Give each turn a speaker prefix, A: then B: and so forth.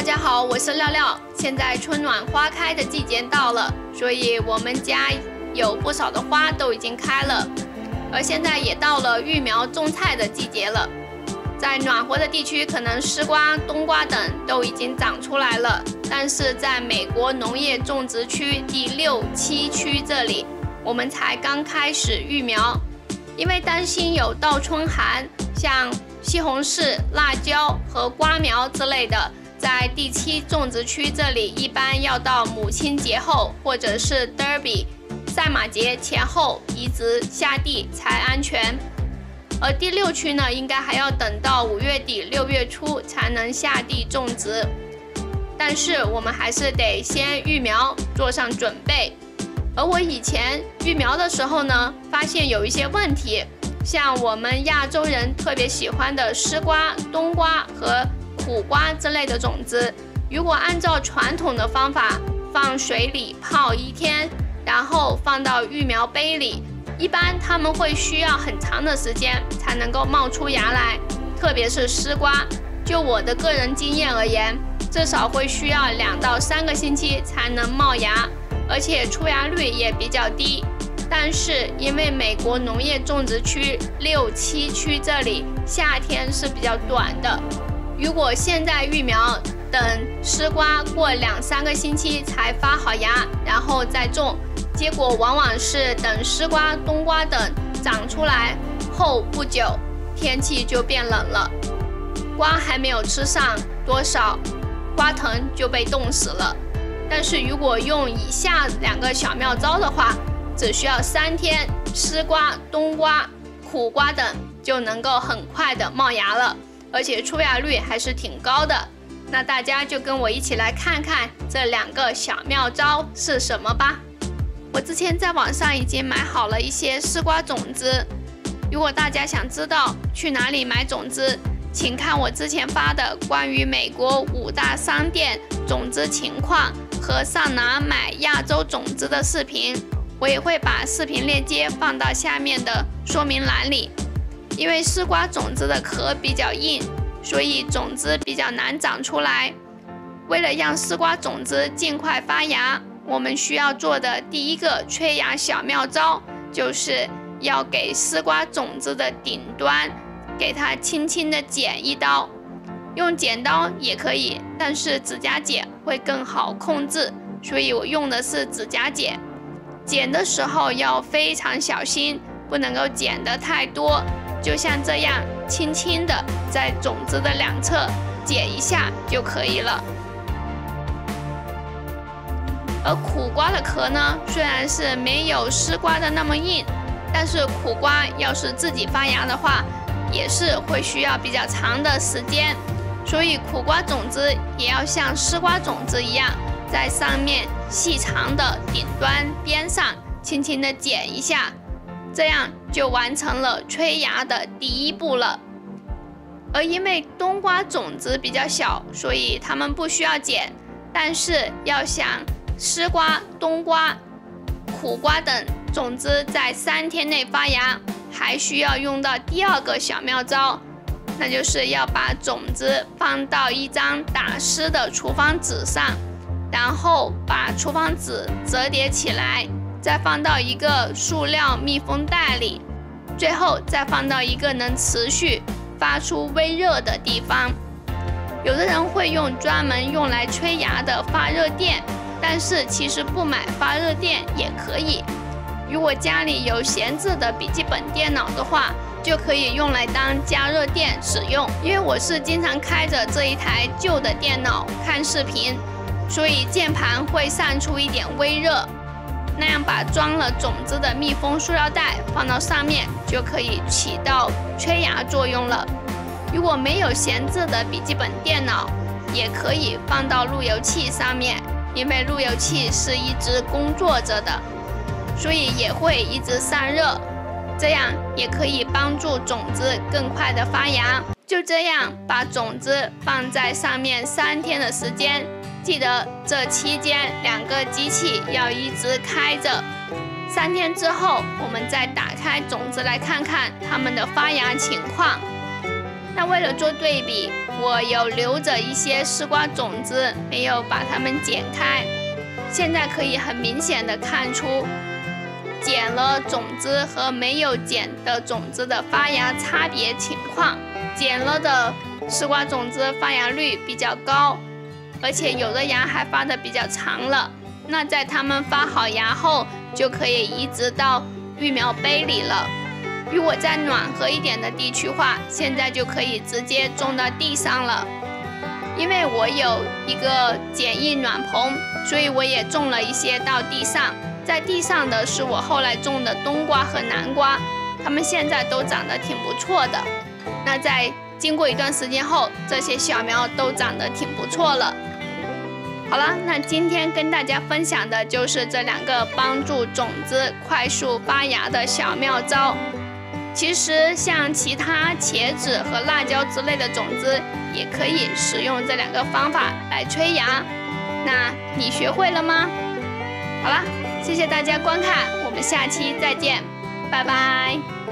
A: 家好，我是廖廖。现在春暖花开的季节到了，所以我们家有不少的花都已经开了。而现在也到了育苗种菜的季节了。在暖和的地区，可能丝瓜、冬瓜等都已经长出来了，但是在美国农业种植区第6、7区这里，我们才刚开始育苗，因为担心有倒春寒，像西红柿、辣椒和瓜苗之类的，在第7种植区这里一般要到母亲节后或者是 Derby 赛马节前后移植下地才安全。而第6区呢，应该还要等到5月底6月初才能下地种植，但是我们还是得先育苗做上准备。而我以前育苗的时候呢，发现有一些问题，像我们亚洲人特别喜欢的丝瓜、冬瓜和苦瓜之类的种子，如果按照传统的方法放水里泡1天，然后放到育苗杯里，一般它们会需要很长的时间才能够冒出芽来，特别是丝瓜，就我的个人经验而言，至少会需要2到3个星期才能冒芽，而且出芽率也比较低。但是因为美国农业种植区6、7区这里夏天是比较短的，如果现在育苗，等丝瓜过2、3个星期才发好芽，然后再种，结果往往是等丝瓜、冬瓜等长出来后不久，天气就变冷了，瓜还没有吃上多少，瓜藤就被冻死了。但是如果用以下2个小妙招的话，只需要3天，丝瓜、冬瓜、苦瓜等就能够很快的冒芽了，而且出芽率还是挺高的。那大家就跟我一起来看看这2个小妙招是什么吧。我之前在网上已经买好了一些丝瓜种子，如果大家想知道去哪里买种子，请看我之前发的关于美国5大商店种子情况和上哪买亚洲种子的视频，我也会把视频链接放到下面的说明栏里。因为丝瓜种子的壳比较硬，所以种子比较难长出来。为了让丝瓜种子尽快发芽，我们需要做的第一个催芽小妙招，就是要给丝瓜种子的顶端给它轻轻的剪一刀，用剪刀也可以，但是指甲剪会更好控制，所以我用的是指甲剪。剪的时候要非常小心，不能够剪得太多，就像这样轻轻的在种子的2侧剪一下就可以了。而苦瓜的壳呢，虽然是没有丝瓜的那么硬，但是苦瓜要是自己发芽的话，也是会需要比较长的时间，所以苦瓜种子也要像丝瓜种子一样，在上面细长的顶端边上轻轻的剪一下，这样就完成了催芽的第1步了。而因为冬瓜种子比较小，所以它们不需要剪，但是要想丝瓜、冬瓜、苦瓜等种子在3天内发芽，还需要用到第2个小妙招，那就是要把种子放到一张打湿的厨房纸上，然后把厨房纸折叠起来，再放到一个塑料密封袋里，最后再放到一个能持续发出微热的地方。有的人会用专门用来催芽的发热垫，但是其实不买发热垫也可以。如果家里有闲置的笔记本电脑的话，就可以用来当加热垫使用。因为我是经常开着这一台旧的电脑看视频，所以键盘会散出一点微热，那样把装了种子的密封塑料袋放到上面，就可以起到催芽作用了。如果没有闲置的笔记本电脑，也可以放到路由器上面，因为路由器是一直工作着的，所以也会一直散热，这样也可以帮助种子更快的发芽。就这样把种子放在上面3天的时间，记得这期间2个机器要一直开着。3天之后，我们再打开种子来看看它们的发芽情况。那为了做对比，我有留着一些丝瓜种子，没有把它们剪开。现在可以很明显的看出剪了种子和没有剪的种子的发芽差别情况。剪了的丝瓜种子发芽率比较高，而且有的芽还发得比较长了。那在它们发好芽后，就可以移植到育苗杯里了。如果在暖和一点的地区话，现在就可以直接种到地上了。因为我有一个简易暖棚，所以我也种了一些到地上。在地上的是我后来种的冬瓜和南瓜，它们现在都长得挺不错的。那在经过一段时间后，这些小苗都长得挺不错了。好了，那今天跟大家分享的就是这2个帮助种子快速发芽的小妙招。其实像其他茄子和辣椒之类的种子，也可以使用这2个方法来催芽。那你学会了吗？好啦，谢谢大家观看，我们下期再见，拜拜。